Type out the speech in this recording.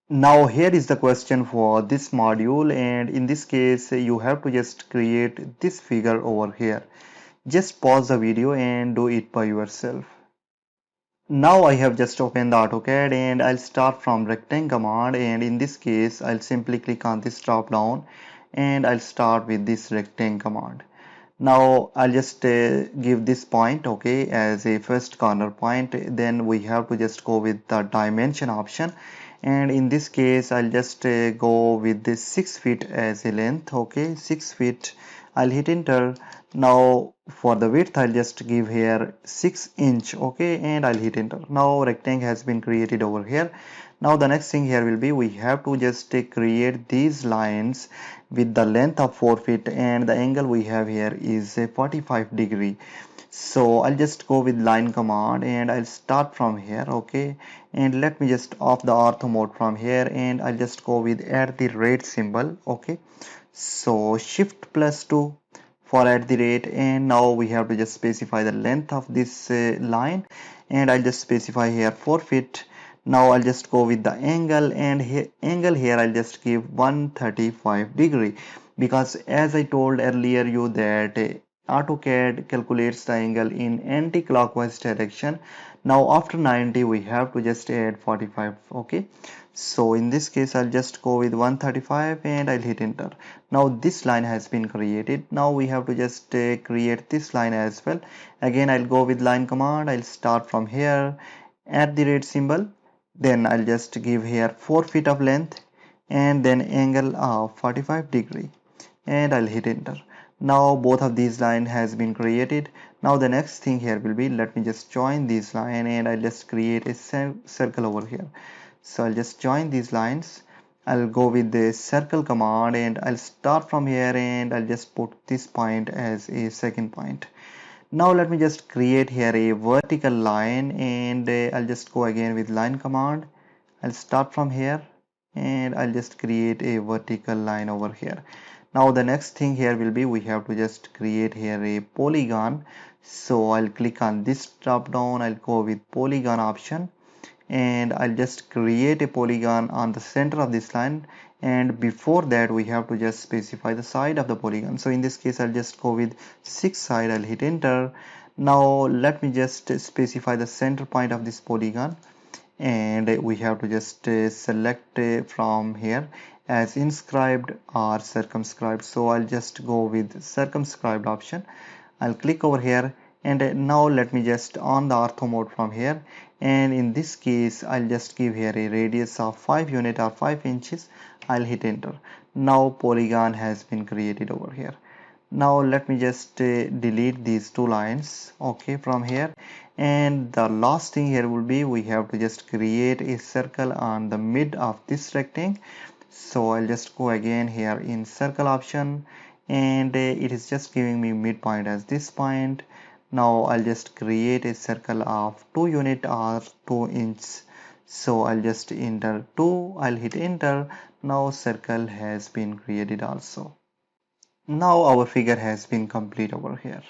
Now here is the question for this module, and in this case you have to just create this figure over here. Just pause the video and do it by yourself. Now I have just opened the AutoCAD and I'll start from rectangle command, and in this case I'll simply click on this drop down and I'll start with this rectangle command. Now I'll just give this point, okay, as a first corner point. Then we have to just go with the dimension option, and in this case I'll just go with this 6 feet as a length, okay, 6 feet. I'll hit enter. Now for the width I'll just give here 6 inch, okay, and I'll hit enter. Now rectangle has been created over here. Now the next thing here will be we have to just create these lines with the length of 4 feet, and the angle we have here is a 45-degree. So I'll just go with line command and I'll start from here, okay, and let me just off the ortho mode from here, and I'll just go with at the rate symbol, okay. So shift plus 2 for at the rate, and now we have to just specify the length of this line, and I'll just specify here 4 feet. Now I'll just go with the angle, and angle here I'll just give 135-degree, because as I told earlier you that AutoCAD calculates the angle in anti-clockwise direction. Now after 90 we have to just add 45, okay. So in this case I'll just go with 135 and I'll hit enter. Now this line has been created. Now we have to just create this line as well. Again I'll go with line command. I'll start from here at the rate symbol. Then I'll just give here 4 feet of length and then angle of 45-degree, and I'll hit enter. Now both of these line has been created. Now the next thing here will be, let me just join this line and I'll just create a circle over here. So I'll just join these lines. I'll go with the circle command and I'll start from here and I'll just put this point as a second point. Now let me just create here a vertical line, and I'll just go again with line command. I'll start from here and I'll just create a vertical line over here. Now the next thing here will be we have to just create here a polygon. So I'll click on this drop down, I'll go with polygon option, and I'll just create a polygon on the center of this line, and before that we have to just specify the side of the polygon. So in this case I'll just go with 6 side. I'll hit enter. Now let me just specify the center point of this polygon, and we have to just select from here as inscribed or circumscribed. So I'll just go with circumscribed option. I'll click over here, and now let me just on the ortho mode from here, and in this case I'll just give here a radius of 5 unit or 5 inches. I'll hit enter. Now polygon has been created over here. Now let me just delete these two lines, okay, from here, and the last thing here will be we have to just create a circle on the mid of this rectangle. So I'll just go again here in circle option, and it is just giving me midpoint as this point. Now I'll just create a circle of 2 unit or 2 inches. So I'll just enter 2. I'll hit enter. Now circle has been created also. Now our figure has been complete over here.